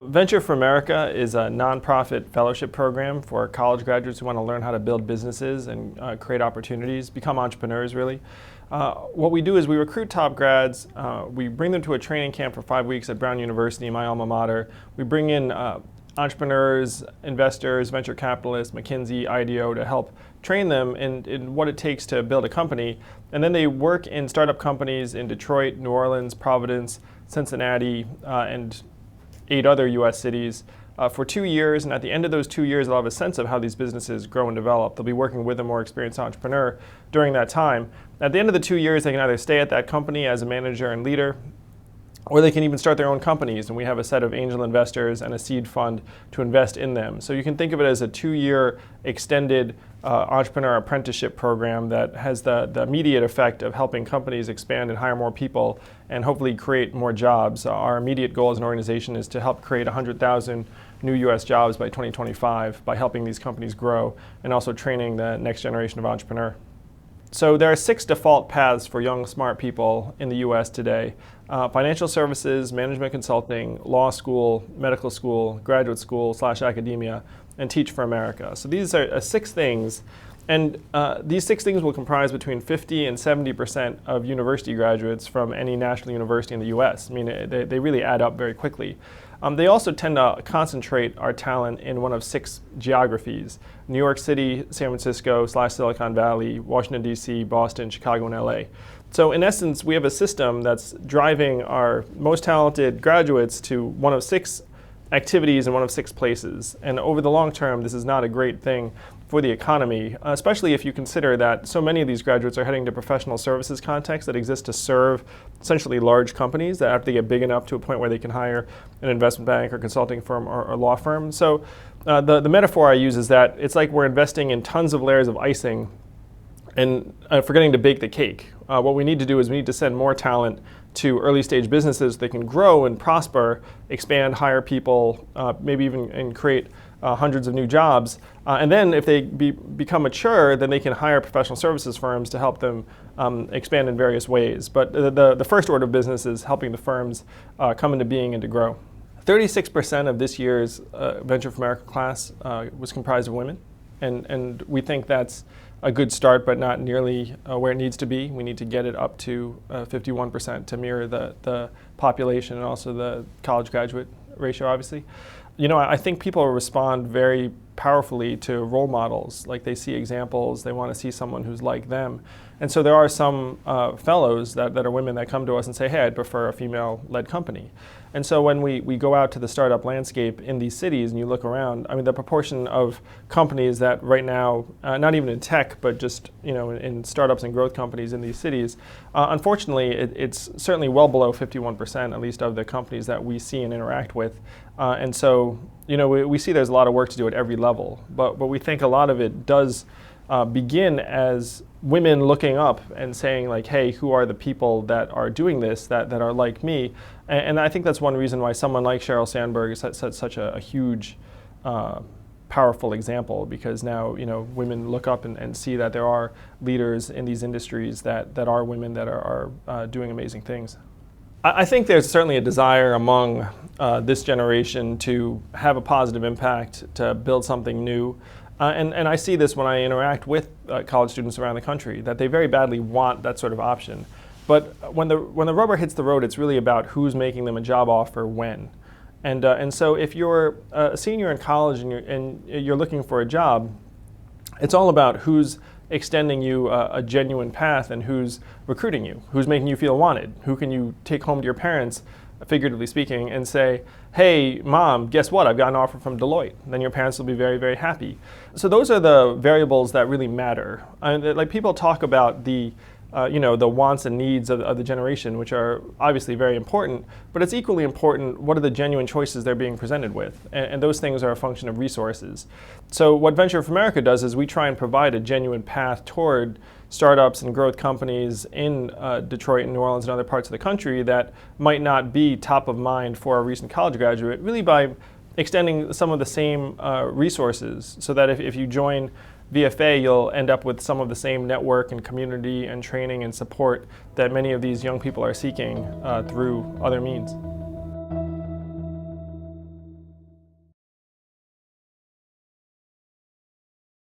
Venture for America is a nonprofit fellowship program for college graduates who want to learn how to build businesses and create opportunities, become entrepreneurs really. What we do is we recruit top grads, we bring them to a training camp for 5 weeks at Brown University, my alma mater. We bring in entrepreneurs, investors, venture capitalists, McKinsey, IDEO to help train them in what it takes to build a company. And then they work in startup companies in Detroit, New Orleans, Providence, Cincinnati, and 8 other U.S. cities for 2 years, and at the end of those 2 years, they'll have a sense of how these businesses grow and develop. They'll be working with a more experienced entrepreneur during that time. At the end of the 2 years, they can either stay at that company as a manager and leader, or they can even start their own companies, and we have a set of angel investors and a seed fund to invest in them. So you can think of it as a 2-year extended entrepreneur apprenticeship program that has the immediate effect of helping companies expand and hire more people and hopefully create more jobs. Our immediate goal as an organization is to help create 100,000 new U.S. jobs by 2025 by helping these companies grow and also training the next generation of entrepreneur. So there are 6 default paths for young, smart people in the U.S. today. Financial services, management consulting, law school, medical school, graduate school / academia, and Teach for America. So these are 6 things, and these 6 things will comprise between 50 and 70% of university graduates from any national university in the U.S. I mean, they really add up very quickly. They also tend to concentrate our talent in one of 6 geographies: New York City, San Francisco / Silicon Valley, Washington, D.C., Boston, Chicago, and L.A. So in essence, we have a system that's driving our most talented graduates to one of 6 activities in one of 6 places. And over the long term, this is not a great thing for the economy, especially if you consider that so many of these graduates are heading to professional services contexts that exist to serve essentially large companies that have to get big enough to a point where they can hire an investment bank or consulting firm or law firm. So the metaphor I use is that it's like we're investing in tons of layers of icing and forgetting to bake the cake. What we need to do is we need to send more talent to early stage businesses that can grow and prosper, expand, hire people, maybe even and create hundreds of new jobs. And then if they become mature, then they can hire professional services firms to help them expand in various ways. But the first order of business is helping the firms come into being and to grow. 36% of this year's Venture for America class was comprised of women. And we think that's a good start, but not nearly where it needs to be. We need to get it up to 51% to mirror the population and also the college graduate ratio, obviously. You know, I think people respond very powerfully to role models. Like they see examples, they want to see someone who's like them. And so there are some fellows that are women that come to us and say, hey, I'd prefer a female-led company. And so when we go out to the startup landscape in these cities and you look around, I mean, the proportion of companies that right now, not even in tech, but just in startups and growth companies in these cities, unfortunately, it's certainly well below 51%, at least of the companies that we see and interact with. And so, we see there's a lot of work to do at every level, but we think a lot of it does begin as women looking up and saying like, hey, who are the people that are doing this, that are like me? And I think that's one reason why someone like Sheryl Sandberg is such a huge, powerful example, because now women look up and see that there are leaders in these industries that are women that are doing amazing things. I think there's certainly a desire among this generation to have a positive impact, to build something new. And I see this when I interact with college students around the country, that they very badly want that sort of option. But when the rubber hits the road, it's really about who's making them a job offer when. And so if you're a senior in college and you're looking for a job, it's all about who's extending you a genuine path and who's recruiting you, who's making you feel wanted, who can you take home to your parents, figuratively speaking, and say, hey, Mom, guess what? I've got an offer from Deloitte. Then your parents will be very, very happy. So those are the variables that really matter. Like people talk about the wants and needs of the generation, which are obviously very important, but it's equally important what are the genuine choices they're being presented with. And those things are a function of resources. So what Venture for America does is we try and provide a genuine path toward startups and growth companies in Detroit and New Orleans and other parts of the country that might not be top of mind for a recent college graduate, really by extending some of the same resources, so that if you join VFA, you'll end up with some of the same network and community and training and support that many of these young people are seeking through other means.